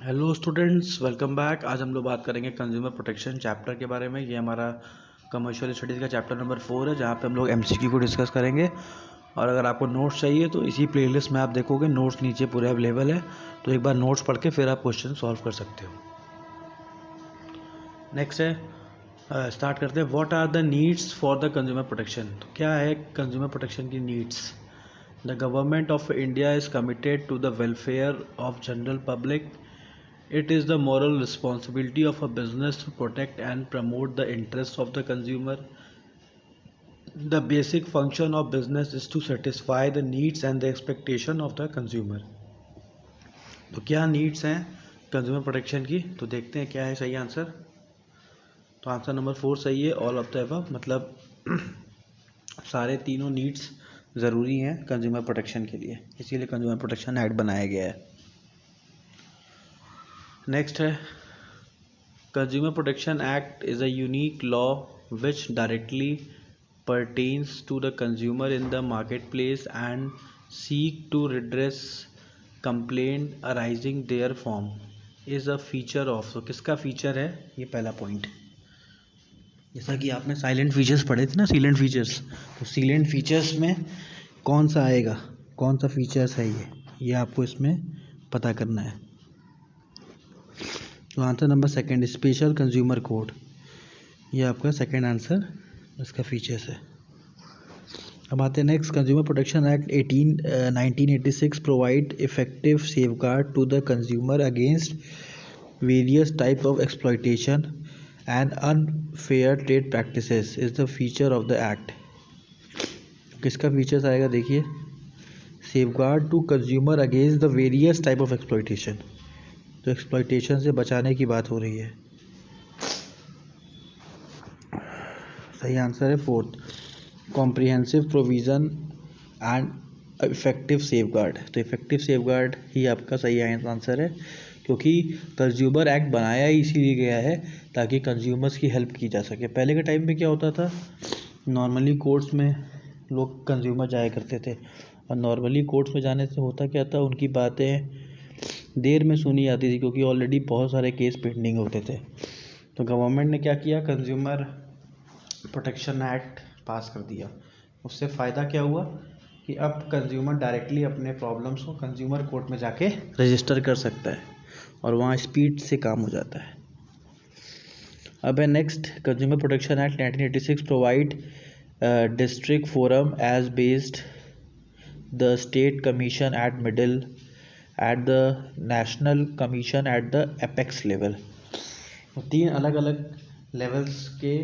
Hello students, welcome back. आज हम लोग बात करेंगे कंज्यूमर प्रोटेक्शन चैप्टर के बारे में। ये हमारा कमर्शियल स्टडीज़ का चैप्टर नंबर 4 है, जहाँ पे हम लोग एमसीक्यू को डिस्कस करेंगे। और अगर आपको नोट्स चाहिए तो इसी प्लेलिस्ट में आप देखोगे, नोट्स नीचे पूरे अवेलेबल है, तो एक बार नोट्स पढ़ के फिर आप क्वेश्चन सॉल्व कर सकते हो। नेक्स्ट है, स्टार्ट करते हैं। What are the needs for the consumer protection. तो क्या है कंज्यूमर प्रोटेक्शन की needs? The government of India is committed to the welfare of general public. It is the moral responsibility of a business to protect and promote the interests of the consumer. The basic function of business is to satisfy the needs and the expectation of the consumer. तो क्या needs हैं consumer protection की? तो देखते हैं क्या है सही आंसर। तो आंसर नंबर 4 सही है, ऑल ऑफ द अबव। मतलब सारे तीनों नीड्स ज़रूरी हैं कंज्यूमर प्रोटेक्शन के लिए, इसीलिए कंज्यूमर प्रोटेक्शन एक्ट बनाया गया है। नेक्स्ट है, Consumer Protection Act is a unique law which directly pertains to the consumer in the marketplace and seek to redress complaint arising therefrom. Is a feature of. तो किसका feature है? ये पहला point. जैसा कि आपने साइलेंट फीचर्स पढ़े थे ना, सीलेंट फीचर्स, तो सीलेंट फीचर्स में कौन सा आएगा, कौन सा फीचर्स है ये आपको इसमें पता करना है। तो answer number second, special consumer code, ये आपका सेकंड आंसर इसका फीचर्स है। अब आते हैं next. Consumer protection act 1986 provide effective safeguard to the consumer against various type of exploitation and unfair trade practices is the feature of the act. किसका features आएगा देखिए, safeguard to consumer against the various type of exploitation. तो exploitation से बचाने की बात हो रही है। सही आंसर है fourth, comprehensive provision and effective safeguard. तो इफेक्टिव सेफगार्ड ही आपका सही आंसर है, क्योंकि कंज्यूमर एक्ट बनाया ही इसीलिए गया है ताकि कंज्यूमर्स की हेल्प की जा सके। पहले के टाइम में क्या होता था, नॉर्मली कोर्ट्स में लोग कंज्यूमर जाया करते थे, और नॉर्मली कोर्ट्स में जाने से होता क्या था, उनकी बातें देर में सुनी जाती थी, क्योंकि ऑलरेडी बहुत सारे केस पेंडिंग होते थे। तो गवर्नमेंट ने क्या किया, कंज्यूमर प्रोटेक्शन एक्ट पास कर दिया। उससे फ़ायदा क्या हुआ कि अब कंज्यूमर डायरेक्टली अपने प्रॉब्लम्स को कंज्यूमर कोर्ट में जाके रजिस्टर कर सकता है, और वहाँ स्पीड से काम हो जाता है। अब है next, consumer protection act 1986 provide district forum as based the state commission at middle at the national commission at the apex level. तीन अलग अलग लेवल्स के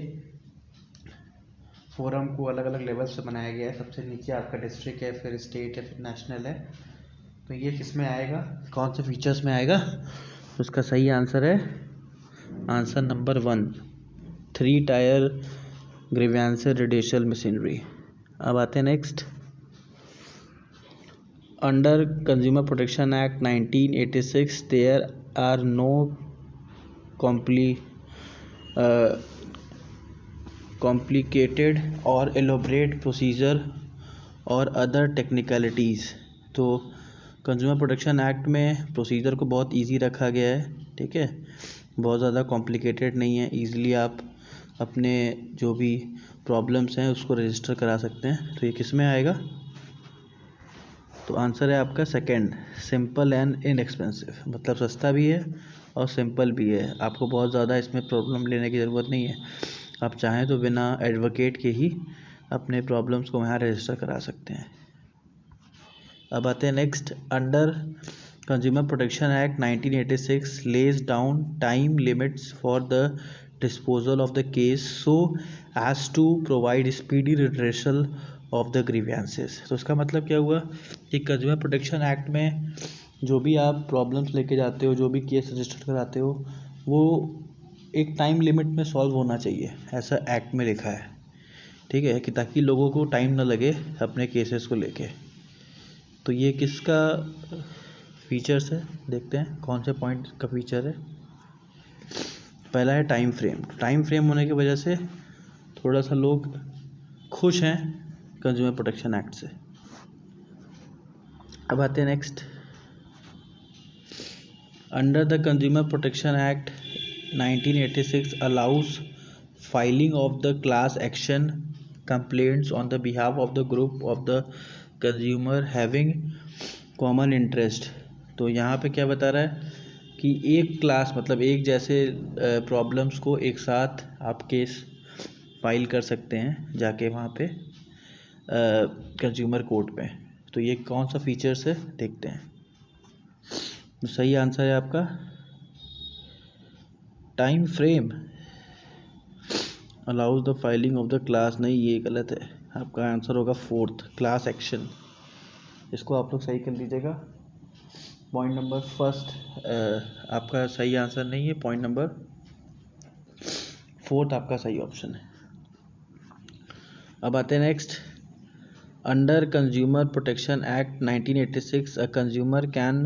फोरम को अलग अलग लेवल से बनाया गया है। सबसे नीचे आपका डिस्ट्रिक्ट है, फिर स्टेट है, फिर नेशनल है। तो ये किस में आएगा, कौन से फीचर्स में आएगा? तो उसका सही आंसर है answer number 1, 3 tier grievance redressal machinery. अब आते हैं next. Under consumer protection act 1986 there are no complicated और एलोबरेट प्रोसीजर और अदर टेक्निकलिटीज़। तो कंज्यूमर प्रोटेक्शन एक्ट में प्रोसीजर को बहुत इजी रखा गया है, ठीक है, बहुत ज़्यादा कॉम्प्लिकेटेड नहीं है। इजीली आप अपने जो भी प्रॉब्लम्स हैं उसको रजिस्टर करा सकते हैं। तो ये किस में आएगा? तो आंसर है आपका सेकंड, सिंपल एंड इनएक्सपेंसिव। मतलब सस्ता भी है और सिंपल भी है, आपको बहुत ज़्यादा इसमें प्रॉब्लम लेने की ज़रूरत नहीं है। आप चाहें तो बिना एडवोकेट के ही अपने प्रॉब्लम्स को वहाँ रजिस्टर करा सकते हैं। अब आते हैं next. Under consumer protection act 1986 lays down time limits for the disposal of the case so as to provide speedy redressal of the grievances. तो उसका मतलब क्या हुआ कि कंज्यूमर प्रोटेक्शन एक्ट में जो भी आप प्रॉब्लम्स लेके जाते हो, जो भी केस रजिस्टर कराते हो, वो एक टाइम लिमिट में सॉल्व होना चाहिए, ऐसा एक्ट में लिखा है, ठीक है, कि ताकि लोगों को टाइम ना लगे अपने केसेस को लेके। तो ये किसका फीचर्स है, देखते हैं कौन से पॉइंट का फीचर है। पहला है टाइम फ्रेम। टाइम फ्रेम होने की वजह से थोड़ा सा लोग खुश हैं कंज्यूमर प्रोटेक्शन एक्ट से। अब आते हैं next. Under the consumer protection act 1986 allows filing of the class action complaints on the behalf of the group of the consumer having common interest. तो यहाँ पे क्या बता रहा है कि एक क्लास मतलब एक जैसे प्रॉब्लम्स को एक साथ आप केस फाइल कर सकते हैं जाके वहाँ पे कंज्यूमर कोर्ट में। तो ये कौन सा फीचर्स है देखते हैं। तो सही आंसर है आपका time frame allows the filing of the class, नहीं ये गलत है, आपका आंसर होगा फोर्थ क्लास एक्शन। इसको आप लोग सही कर लीजिएगा। पॉइंट नंबर फर्स्ट आपका सही आंसर नहीं है, पॉइंट नंबर फोर्थ आपका सही ऑप्शन है। अब आते हैं next. Under consumer protection act 1986 a consumer can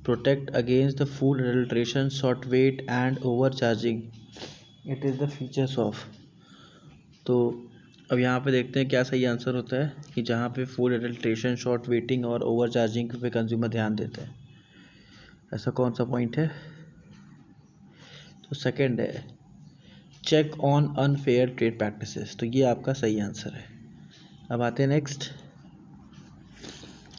protect against the food adulteration, short weight and over charging. It is the features of. तो अब यहाँ पे देखते हैं क्या सही आंसर होता है कि जहाँ पे फूड एडल्ट्रेशन, शॉर्ट वेटिंग और ओवर चार्जिंग पे कंज्यूमर ध्यान देते हैं, ऐसा कौन सा पॉइंट है। तो सेकंड है check on unfair trade practices, तो ये आपका सही आंसर है। अब आते हैं next.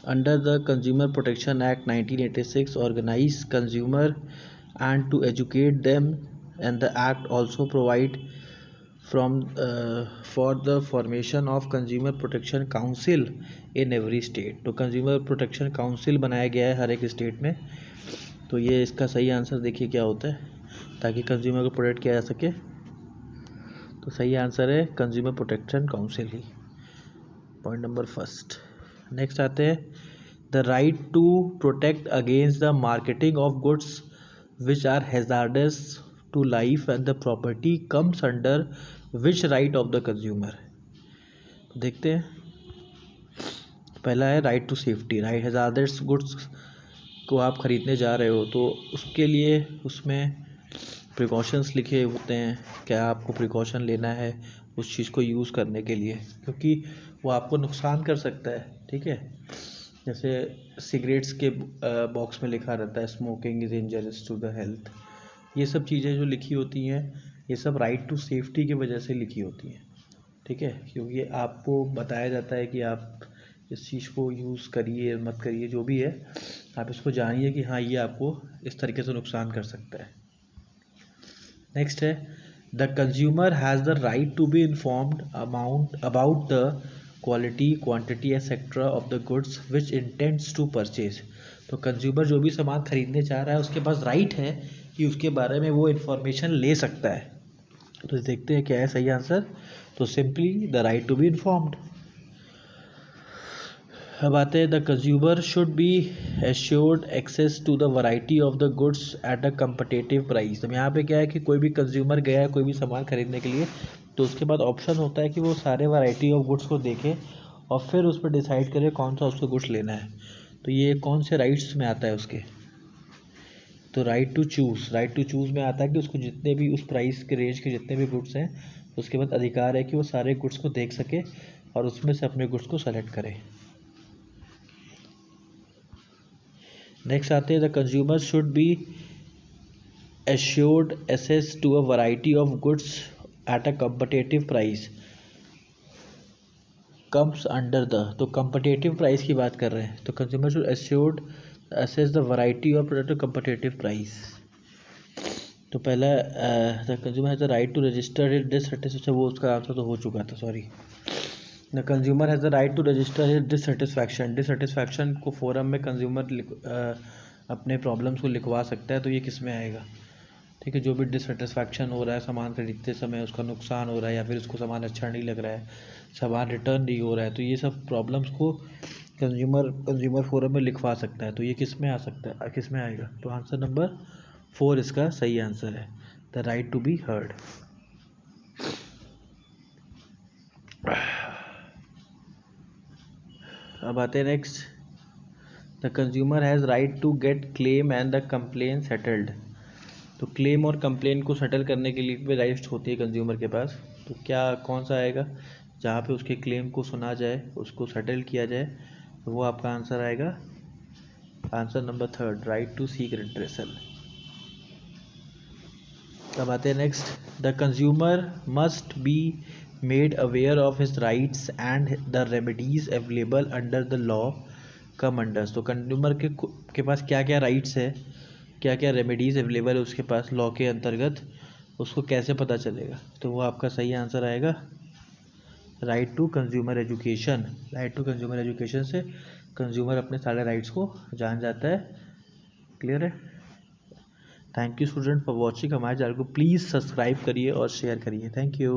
Under the consumer protection act 1986 organise consumer and to educate them and the act also provide for the formation of consumer protection council in every state. तो consumer protection council बनाया गया है हर एक state में। तो ये इसका सही आंसर देखिए क्या होता है ताकि कंज्यूमर को प्रोटेक्ट किया जा सके। तो सही आंसर है कंज्यूमर प्रोटेक्शन काउंसिल ही, पॉइंट नंबर फर्स्ट। नेक्स्ट आते हैं the right to protect against the marketing of goods which are hazardous to life and the property comes under which right of the consumer. देखते हैं। पहला है right to safety. Right hazardous goods को आप ख़रीदने जा रहे हो तो उसके लिए उसमें प्रिकॉशंस लिखे होते हैं, क्या आपको प्रिकॉशन लेना है उस चीज़ को यूज़ करने के लिए, क्योंकि वो आपको नुकसान कर सकता है। ठीक है, जैसे सिगरेट्स के बॉक्स में लिखा रहता है smoking is injurious to the health. ये सब चीज़ें जो लिखी होती हैं ये सब राइट टू सेफ्टी की वजह से लिखी होती हैं। ठीक है, क्योंकि आपको बताया जाता है कि आप इस चीज़ को यूज़ करिए मत करिए, जो भी है आप इसको जानिए कि हाँ ये आपको इस तरीके से नुकसान कर सकता है। नेक्स्ट है the consumer has the right to be informed about the quality, quantity etcetera of the goods which intends to purchase. तो कंज्यूमर जो भी सामान खरीदने चाह रहा है उसके पास राइट है कि उसके बारे में वो इन्फॉर्मेशन ले सकता है। तो देखते हैं क्या है सही आंसर। तो simply the right to be informed. अब आते हैं the consumer should be assured access to the variety of the goods at a competitive price. तो यहाँ पे क्या है कि कोई भी कंज्यूमर गया है कोई भी सामान खरीदने के लिए तो उसके बाद ऑप्शन होता है कि वो सारे वैरायटी ऑफ गुड्स को देखे और फिर उस पर डिसाइड करे कौन सा उसको गुड्स लेना है। तो ये कौन से राइट्स में आता है उसके। तो राइट टू चूज़ में आता है कि उसको जितने भी उस प्राइस के रेंज के जितने भी गुड्स हैं उसके बाद अधिकार है कि वो सारे गुड्स को देख सके और उसमें से अपने गुड्स को सेलेक्ट करे। नेक्स्ट आते हैं the consumer should be assured access to a variety of goods at a competitive price comes under the. तो कम्पिटिटिव प्राइस की बात कर रहे हैं तो consumer should assured access the variety of product competitive price. तो पहला the consumer has the right to register his dissatisfaction, वो उसका आंसर तो हो चुका था, sorry. The consumer has the right to register his dissatisfaction को फोरम में कंज्यूमर अपने प्रॉब्लम्स को लिखवा सकता है। तो ये किस में आएगा। ठीक है, जो भी डिससेटिस्फैक्शन हो रहा है सामान खरीदते समय, उसका नुकसान हो रहा है या फिर उसको सामान अच्छा नहीं लग रहा है, सामान रिटर्न नहीं हो रहा है, तो ये सब प्रॉब्लम्स को कंज्यूमर फोरम में लिखवा सकता है। तो ये किस में आ सकता है, किस में आएगा। तो आंसर नंबर 4 इसका सही आंसर है, the right to be heard. अब आते हैं next. The consumer has right to get claim and the complain settled. तो क्लेम और कंप्लेन को सेटल करने के लिए भी राइट्स होती है कंज्यूमर के पास। तो क्या कौन सा आएगा जहाँ पे उसके क्लेम को सुना जाए, उसको सेटल किया जाए, तो वो आपका आंसर आएगा answer number 3, right to seek redressal. अब आते हैं next, the consumer must be made aware of his rights and the remedies available under the law come under. तो कंज्यूमर के पास क्या क्या राइट्स है, क्या क्या रेमेडीज़ अवेलेबल है उसके पास लॉ के अंतर्गत, उसको कैसे पता चलेगा? तो वो आपका सही आंसर आएगा right to consumer education. Right to consumer education से कंज्यूमर अपने सारे राइट्स को जान जाता है। क्लियर है? Thank you student for watching. हमारे चैनल को प्लीज़ सब्सक्राइब करिए और शेयर करिए। Thank you.